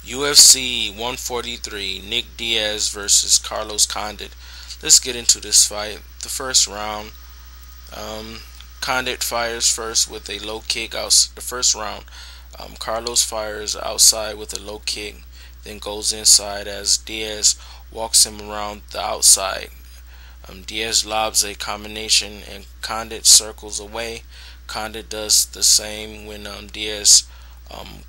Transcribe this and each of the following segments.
UFC 143, Nick Diaz versus Carlos Condit. Let's get into this fight. The first round, um, Condit fires first with a low kick out. The first round, Carlos fires outside with a low kick, then goes inside as Diaz walks him around the outside. Diaz lobs a combination and Condit circles away. Condit does the same when Diaz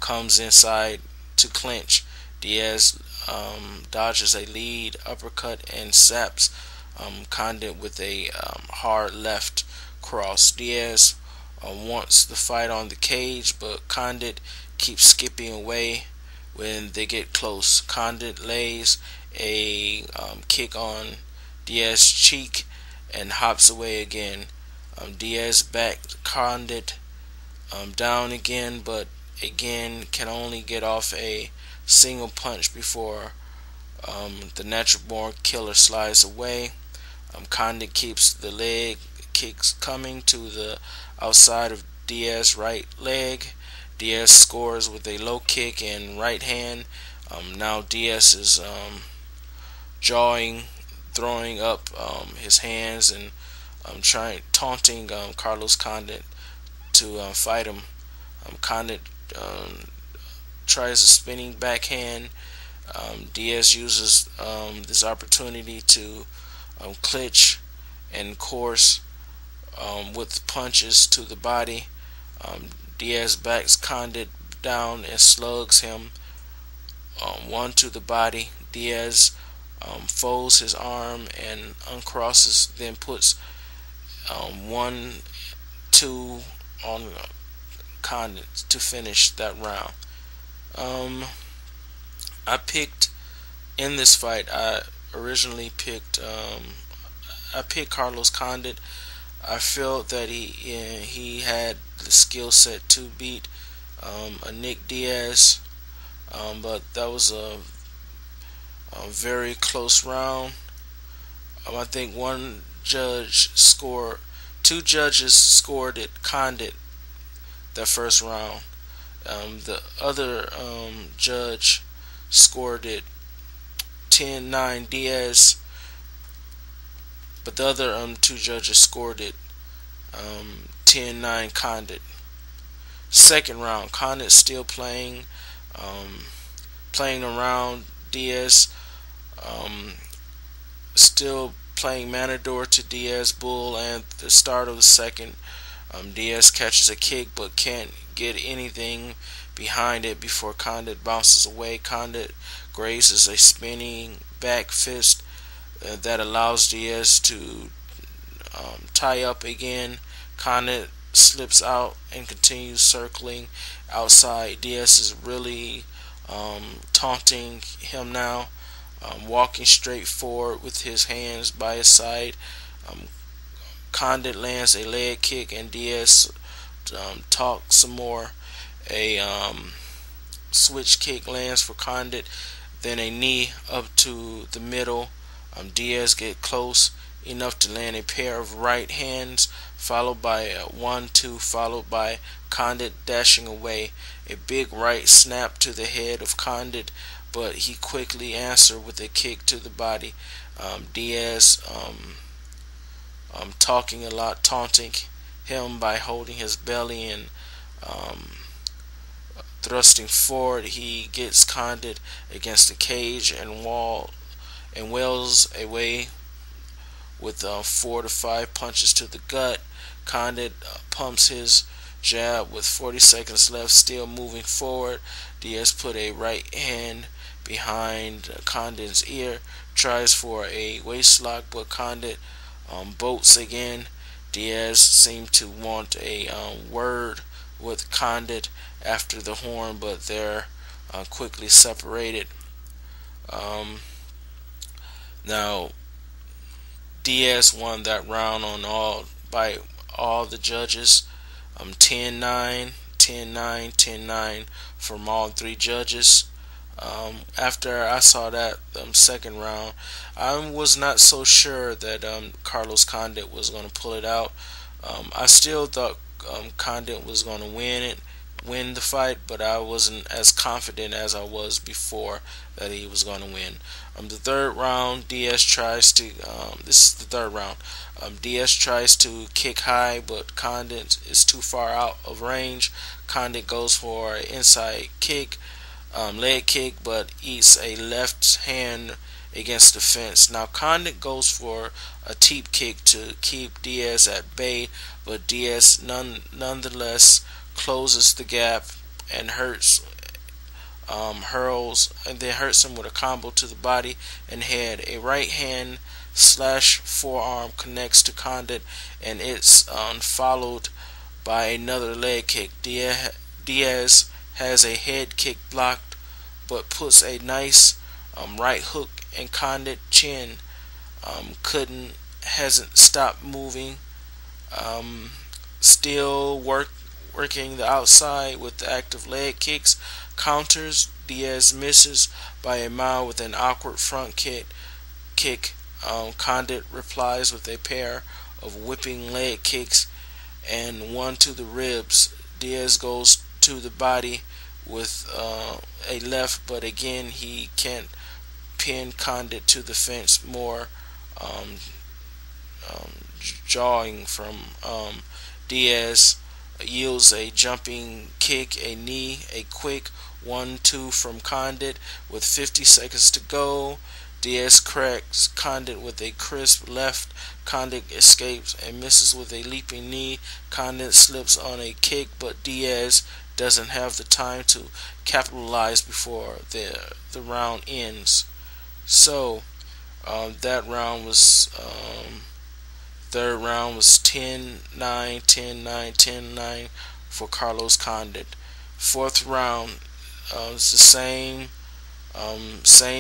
comes inside to clinch. Diaz dodges a lead uppercut and saps Condit with a hard left cross. Diaz wants the fight on the cage, but Condit keeps skipping away when they get close. Condit lays a kick on Diaz's cheek and hops away again. Diaz backed Condit down again, but again can only get off a single punch before the natural born killer slides away. Condit keeps the leg kicks coming to the outside of Diaz's right leg. Diaz scores with a low kick and right hand. Now Diaz is jawing, throwing up his hands and taunting Carlos Condit to fight him. Condit tries a spinning backhand. Diaz uses this opportunity to clinch and course with punches to the body. Diaz backs Condit down and slugs him one to the body. Diaz folds his arm and uncrosses, then puts 1-2 on Condit to finish that round. I picked in this fight. I originally picked Carlos Condit. I felt that he had the skill set to beat a Nick Diaz, but that was a very close round. I think two judges scored it Condit that first round. The other judge scored it 10-9 Diaz, but the other two judges scored it 10-9 Condit. Second round, Condit still playing around Diaz, still playing Matador to Diaz Bull, and at the start of the second, Diaz catches a kick but can't get anything behind it before Condit bounces away. Condit grazes a spinning back fist that allows Diaz to tie up again. Condit slips out and continues circling outside. Diaz is really taunting him now, walking straight forward with his hands by his side. Condit lands a leg kick and Diaz talks some more. A switch kick lands for Condit, then a knee up to the middle. Diaz get close enough to land a pair of right hands, followed by a 1-2, followed by Condit dashing away. A big right snap to the head of Condit, but he quickly answered with a kick to the body. Diaz talking a lot, taunting him by holding his belly and thrusting forward. He gets Condit against the cage and wails away with 4 to 5 punches to the gut. Condit pumps his jab with 40 seconds left, still moving forward. Diaz put a right hand behind Condit's ear, tries for a waist lock, but Condit bolts again. Diaz seemed to want a word with Condit after the horn, but they're quickly separated. Now Diaz won that round by all the judges. 10-9, 10-9, 10-9 from all three judges. After I saw that second round, I was not so sure that Carlos Condit was going to pull it out. I still thought Condit was going to win it, win the fight, but I wasn't as confident as I was before that he was going to win. The third round, Diaz tries to. This is the third round. Diaz tries to kick high, but Condit is too far out of range. Condit goes for an inside kick, leg kick, but eats a left hand against the fence. Now Condit goes for a teep kick to keep Diaz at bay, but Diaz nonetheless closes the gap and hurls and then hurts him with a combo to the body and head. A right hand slash forearm connects to Condit, and it's followed by another leg kick. Diaz has a head kick blocked, but puts a nice right hook, and Condit chin hasn't stopped moving. Still working the outside with the active leg kicks. Counters. Diaz misses by a mile with an awkward front kick. Condit replies with a pair of whipping leg kicks and one to the ribs. Diaz goes to the body with a left, but again he can't pin Condit to the fence. More jawing from Diaz. Yields a jumping kick, a knee, a quick 1-2 from Condit with 50 seconds to go. Diaz cracks Condit with a crisp left. Condit escapes and misses with a leaping knee. Condit slips on a kick, but Diaz doesn't have the time to capitalize before the round ends. So that round was third round was 10-9, 10-9, 10-9 for Carlos Condit. Fourth round was the same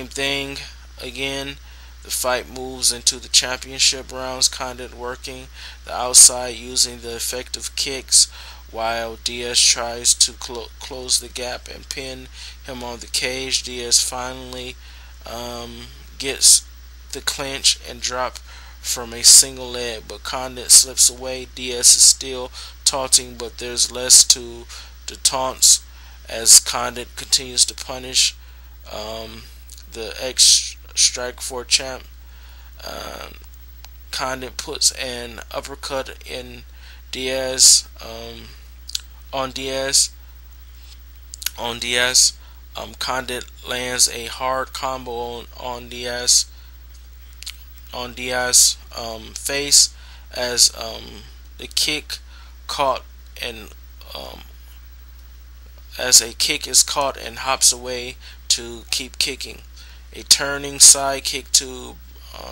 thing again. The fight moves into the championship rounds. Condit working the outside using the effective kicks, while Diaz tries to close the gap and pin him on the cage. Diaz finally gets the clinch and drop from a single leg, but Condit slips away. Diaz is still taunting, but there's less to the taunts as Condit continues to punish the ex-Strikeforce champ. Condit puts an uppercut in Diaz on Diaz. Condit lands a hard combo on Diaz face as the kick caught and as a kick is caught and hops away to keep kicking. A turning side kick to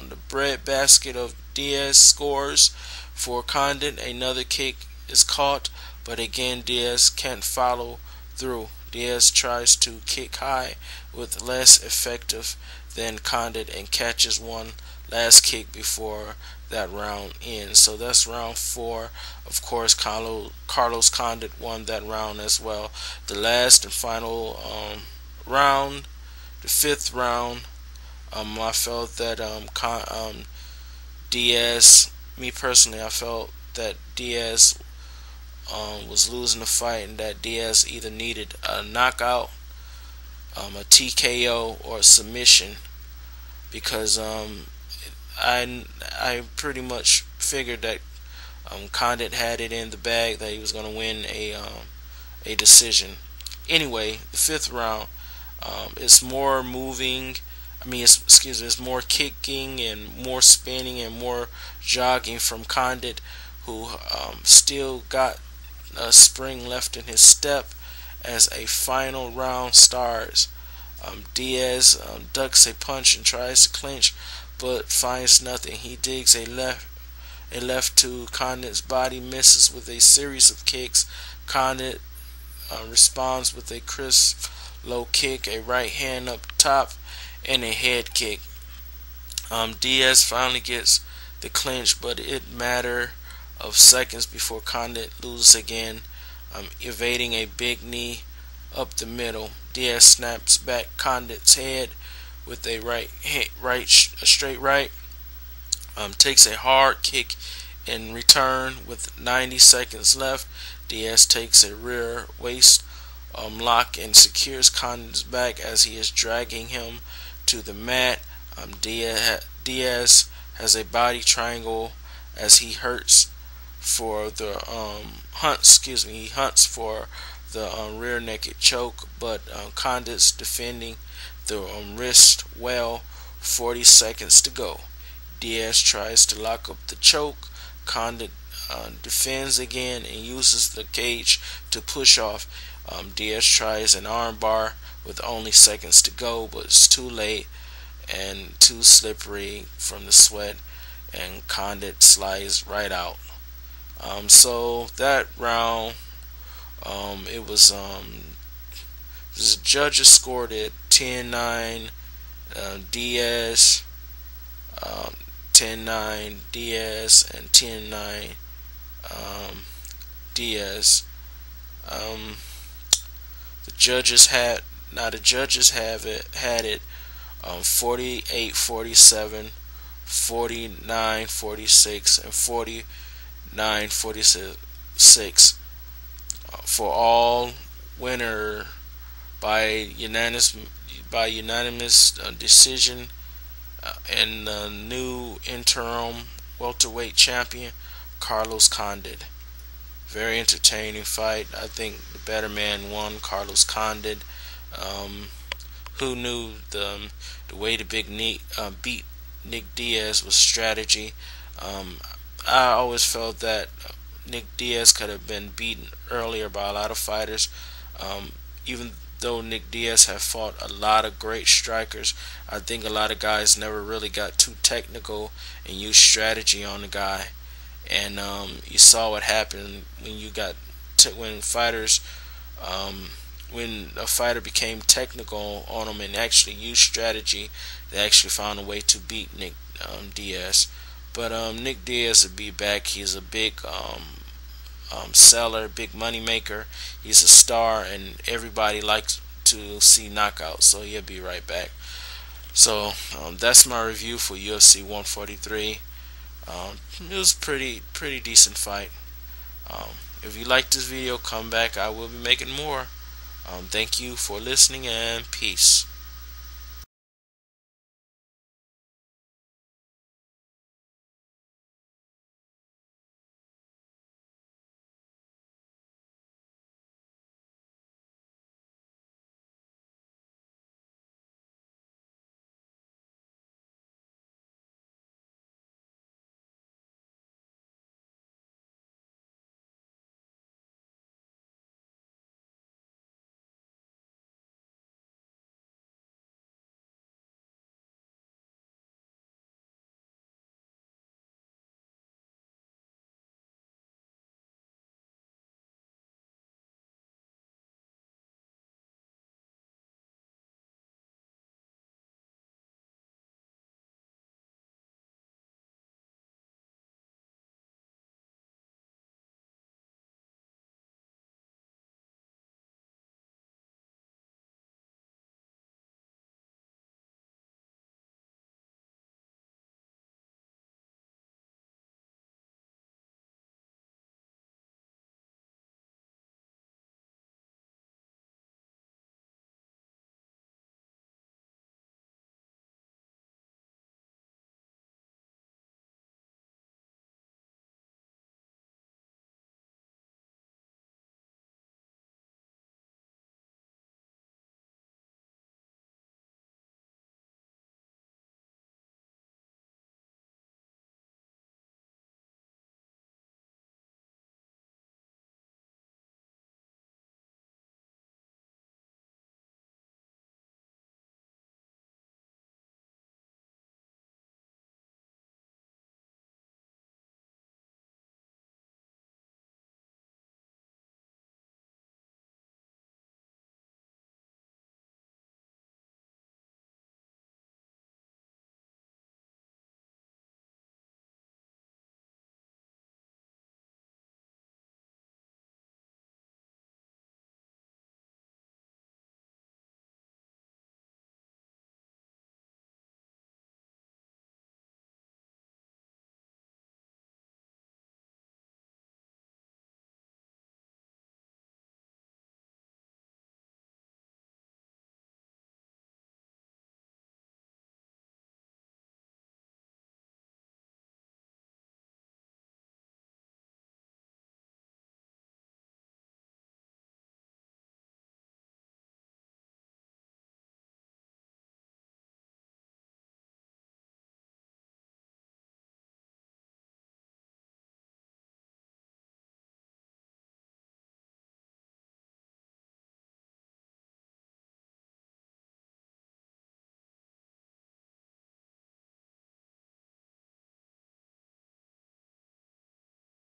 the breadbasket of Diaz scores for Condit. Another kick is caught, but again Diaz can't follow through. Diaz tries to kick high with less effective than Condit and catches one last kick before that round ends. So that's round 4. Of course, Carlos Condit won that round as well. The last and final round, the 5th round, I felt that Diaz, me personally, I felt that Diaz was losing the fight and that Diaz either needed a knockout, a TKO, or a submission, because I pretty much figured that Condit had it in the bag, that he was going to win a decision. Anyway, the 5th round, it's more moving. It's more kicking and more spinning and more jogging from Condit, who still got a spring left in his step as a final round starts. Diaz ducks a punch and tries to clinch, but finds nothing. He digs a left to Condit's body, misses with a series of kicks. Condit responds with a crisp low kick, a right hand up top, and a head kick. Diaz finally gets the clinch, but it matter of seconds before Condit loses again, evading a big knee up the middle. Diaz snaps back Condit's head with a straight right. Takes a hard kick in return with 90 seconds left. Diaz takes a rear waist lock and secures Condit's back as he is dragging him to the mat. Diaz has a body triangle as he hurts for the he hunts for the rear naked choke, but Condit's defending the wrist well. 40 seconds to go. Diaz tries to lock up the choke. Condit defends again and uses the cage to push off. Diaz tries an armbar with only seconds to go, but it's too late and too slippery from the sweat, and Condit slides right out. So that round, it was the judges scored it 10-9 Diaz, 10-9 Diaz, and 10-9 Diaz. The judges had it 48-47, 49-46, and 49-46 for all winner by unanimous decision, and the new interim welterweight champion Carlos Condit. Very entertaining fight. I think the better man won, Carlos Condit. Who knew the way to beat Nick Diaz was strategy. I always felt that Nick Diaz could have been beaten earlier by a lot of fighters. Even though Nick Diaz have fought a lot of great strikers, I think a lot of guys never really got too technical and used strategy on the guy. And you saw what happened when you got when fighters, when a fighter became technical on them and actually used strategy, they actually found a way to beat Nick Diaz. But Nick Diaz will be back. He's a big seller, big money maker. He's a star, and everybody likes to see knockouts. So he'll be right back. So that's my review for UFC 143. It was pretty decent fight. If you like this video, come back. I will be making more. Thank you for listening, and peace.